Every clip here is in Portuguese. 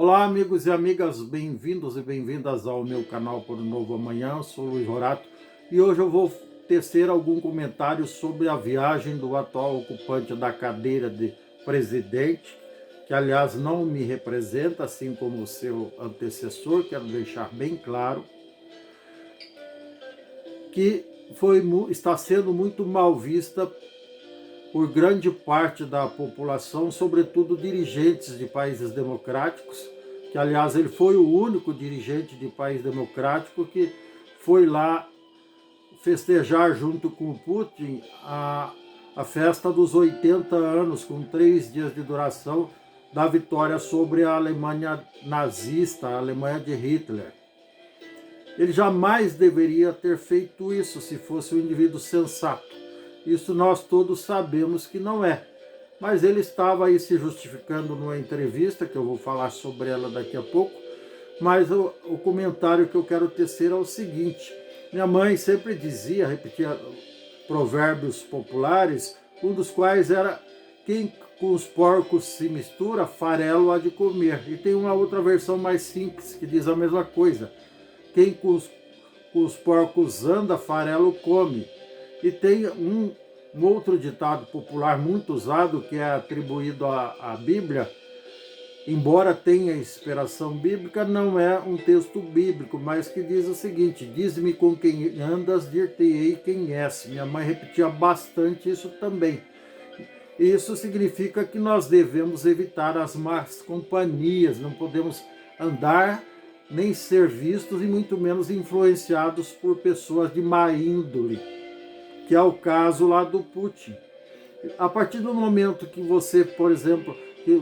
Olá, amigos e amigas, bem-vindos e bem-vindas ao meu canal Por um Novo Amanhã. Eu sou Luiz Rorato e hoje eu vou tecer algum comentário sobre a viagem do atual ocupante da cadeira de presidente, que aliás não me representa, assim como o seu antecessor, quero deixar bem claro, que está sendo muito mal vista por grande parte da população, sobretudo dirigentes de países democráticos, que aliás ele foi o único dirigente de país democrático que foi lá festejar junto com o Putin a festa dos 80 anos, com 3 dias de duração, da vitória sobre a Alemanha nazista, a Alemanha de Hitler. Ele jamais deveria ter feito isso se fosse um indivíduo sensato. Isso nós todos sabemos que não é. Mas ele estava aí se justificando numa entrevista, que eu vou falar sobre ela daqui a pouco. Mas o comentário que eu quero tecer é o seguinte. Minha mãe sempre dizia, repetia provérbios populares, um dos quais era: quem com os porcos se mistura, farelo há de comer. E tem uma outra versão mais simples, que diz a mesma coisa: quem com os porcos anda, farelo come. E tem um outro ditado popular muito usado, que é atribuído à Bíblia, embora tenha inspiração bíblica, não é um texto bíblico, mas que diz o seguinte: diz-me com quem andas, dir-te-ei quem és. Minha mãe repetia bastante isso também. Isso significa que nós devemos evitar as más companhias, não podemos andar nem ser vistos e muito menos influenciados por pessoas de má índole, que é o caso lá do Putin. A partir do momento que você, por exemplo, que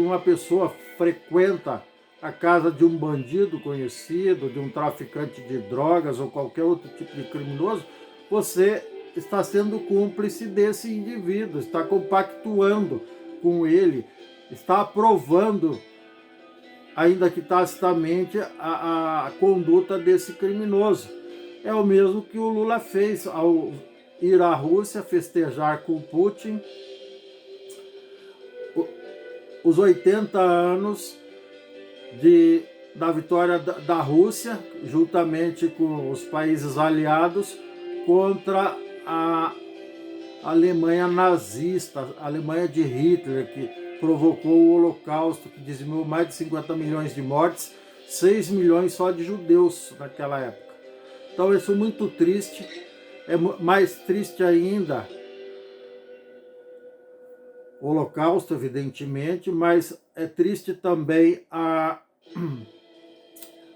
uma pessoa frequenta a casa de um bandido conhecido, de um traficante de drogas ou qualquer outro tipo de criminoso, você está sendo cúmplice desse indivíduo, está compactuando com ele, está aprovando, ainda que tacitamente, a conduta desse criminoso. É o mesmo que o Lula fez ao ir à Rússia festejar com o Putin os 80 anos da vitória da Rússia, juntamente com os países aliados, contra a Alemanha nazista, a Alemanha de Hitler, que provocou o Holocausto, que dizimou mais de 50 milhões de mortes, 6 milhões só de judeus naquela época. Então isso é muito triste. É mais triste ainda o Holocausto, evidentemente, mas é triste também a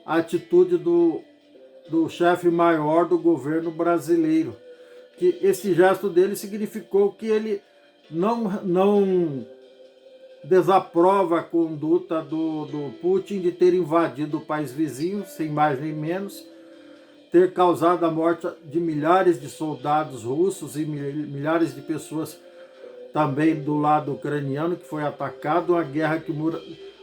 atitude do chefe maior do governo brasileiro, que esse gesto dele significou que ele não desaprova a conduta do Putin de ter invadido o país vizinho, sem mais nem menos, ter causado a morte de milhares de soldados russos e milhares de pessoas também do lado ucraniano, que foi atacado. Uma guerra que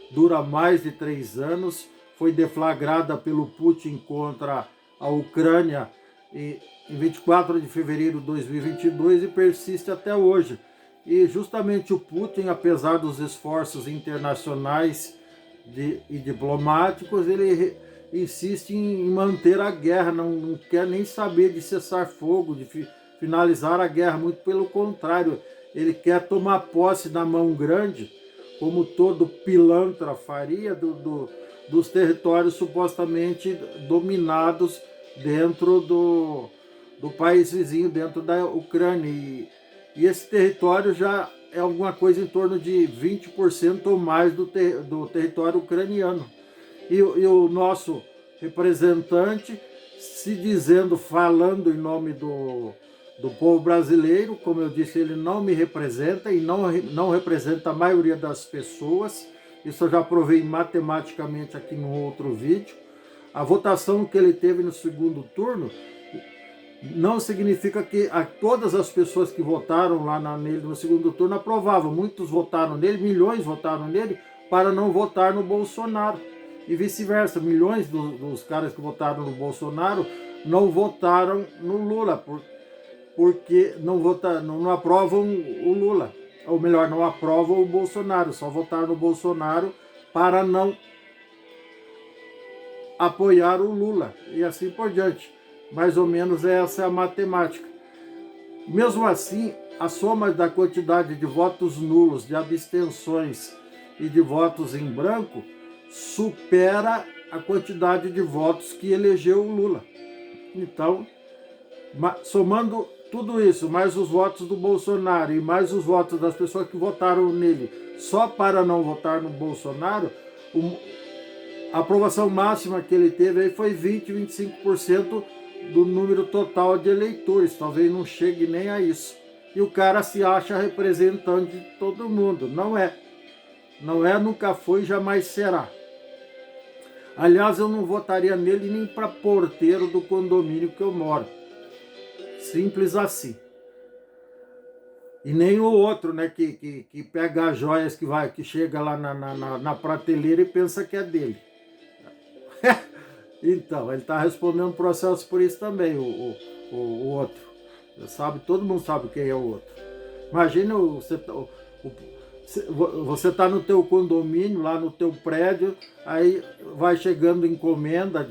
dura mais de 3 anos, foi deflagrada pelo Putin contra a Ucrânia em 24 de fevereiro de 2022 e persiste até hoje. E justamente o Putin, apesar dos esforços internacionais e diplomáticos, ele insiste em manter a guerra, não quer nem saber de cessar fogo, de finalizar a guerra, muito pelo contrário, ele quer tomar posse na mão grande, como todo pilantra faria, dos territórios supostamente dominados dentro do país vizinho, dentro da Ucrânia. E esse território já é alguma coisa em torno de 20% ou mais do território ucraniano. E o nosso representante, se dizendo, falando em nome do povo brasileiro, como eu disse, ele não me representa e não representa a maioria das pessoas. Isso eu já provei matematicamente aqui no outro vídeo. A votação que ele teve no segundo turno não significa que todas as pessoas que votaram lá nele no segundo turno aprovavam. Muitos votaram nele, milhões votaram nele para não votar no Bolsonaro. E vice-versa, milhões dos caras que votaram no Bolsonaro não votaram no Lula, porque não aprovam o Lula. Ou melhor, não aprovam o Bolsonaro, só votaram no Bolsonaro para não apoiar o Lula e assim por diante. Mais ou menos essa é a matemática. Mesmo assim, a soma da quantidade de votos nulos, de abstenções e de votos em branco supera a quantidade de votos que elegeu o Lula. Então, somando tudo isso, mais os votos do Bolsonaro e mais os votos das pessoas que votaram nele só para não votar no Bolsonaro, a aprovação máxima que ele teve aí foi 20-25% do número total de eleitores. Talvez não chegue nem a isso. E o cara se acha representante de todo mundo. Não é. Não é, nunca foi, jamais será. Aliás, eu não votaria nele nem para porteiro do condomínio que eu moro. Simples assim. E nem o outro, né, que pega as joias que chega lá na prateleira e pensa que é dele. Então, ele está respondendo processo por isso também, o outro. Todo mundo sabe quem é o outro. Imagina você está no teu condomínio, lá no teu prédio, aí vai chegando encomenda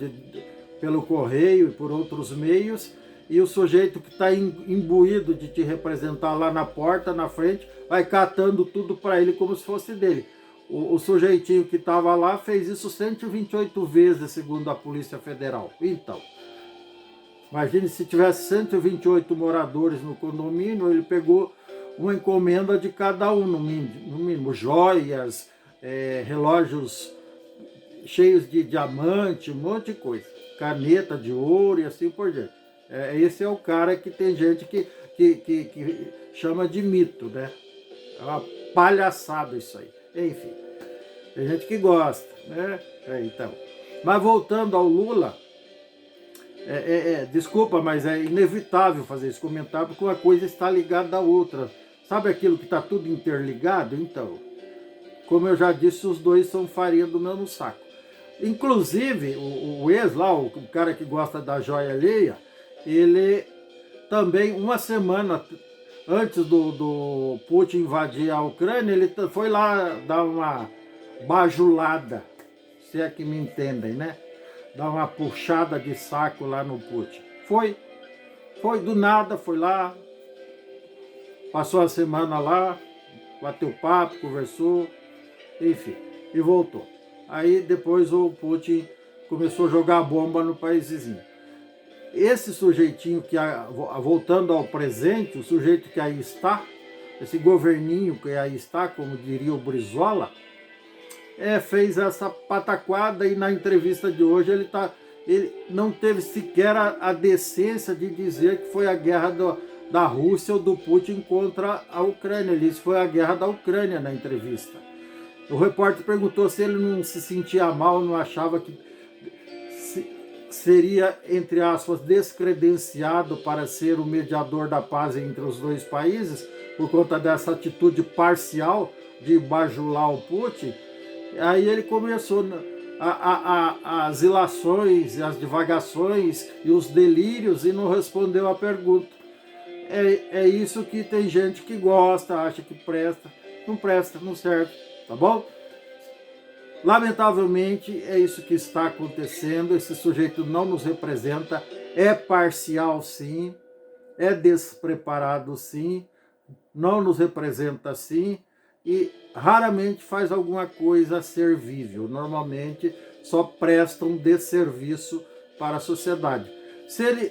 pelo correio e por outros meios, e o sujeito que está imbuído de te representar lá na porta, na frente, vai catando tudo para ele como se fosse dele. O sujeitinho que estava lá fez isso 128 vezes, segundo a Polícia Federal. Então, imagine se tivesse 128 moradores no condomínio, ele pegou uma encomenda de cada um, no mínimo joias, relógios cheios de diamante, um monte de coisa, caneta de ouro e assim por diante. Esse é o cara que tem gente que chama de mito, né? É uma palhaçada isso aí. Enfim, tem gente que gosta, né? Então. Mas voltando ao Lula, desculpa, mas é inevitável fazer esse comentário, porque uma coisa está ligada à outra. Sabe aquilo que está tudo interligado? Então, como eu já disse, os dois são farinha do mesmo saco. Inclusive, o ex lá, o cara que gosta da joia alheia, ele também, uma semana antes do Putin invadir a Ucrânia, ele foi lá dar uma bajulada, se é que me entendem, né? Dar uma puxada de saco lá no Putin. Foi do nada, foi lá, passou a semana lá, bateu papo, conversou, enfim, e voltou. Aí depois o Putin começou a jogar bomba no país vizinho. Esse sujeitinho voltando ao presente, o sujeito que aí está, esse governinho que aí está, como diria o Brizola, fez essa pataquada e na entrevista de hoje ele não teve sequer a decência de dizer que foi a guerra da Rússia ou do Putin contra a Ucrânia. Ele disse que foi a guerra da Ucrânia na entrevista. O repórter perguntou se ele não se sentia mal, não achava que seria, entre aspas, descredenciado para ser o mediador da paz entre os dois países, por conta dessa atitude parcial de bajular o Putin. Aí ele começou as ilações, as divagações e os delírios e não respondeu a pergunta. É isso que tem gente que gosta, acha que presta, não serve, tá bom? Lamentavelmente, é isso que está acontecendo. Esse sujeito não nos representa, é parcial sim, é despreparado sim, não nos representa sim e raramente faz alguma coisa servível. Normalmente só presta um desserviço para a sociedade. Se ele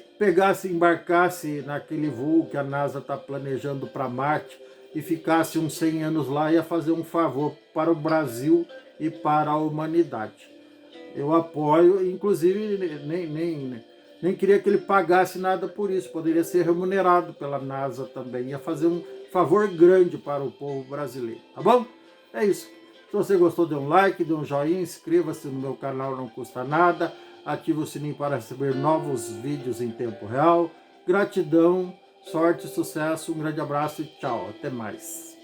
embarcasse naquele voo que a NASA está planejando para Marte e ficasse uns 100 anos lá, ia fazer um favor para o Brasil e para a humanidade. Eu apoio, inclusive nem queria que ele pagasse nada por isso, poderia ser remunerado pela NASA também, ia fazer um favor grande para o povo brasileiro, tá bom? É isso. Se você gostou, dê um like, dê um joinha, inscreva-se no meu canal, não custa nada, ative o sininho para receber novos vídeos em tempo real. Gratidão, sorte, sucesso, um grande abraço e tchau, até mais.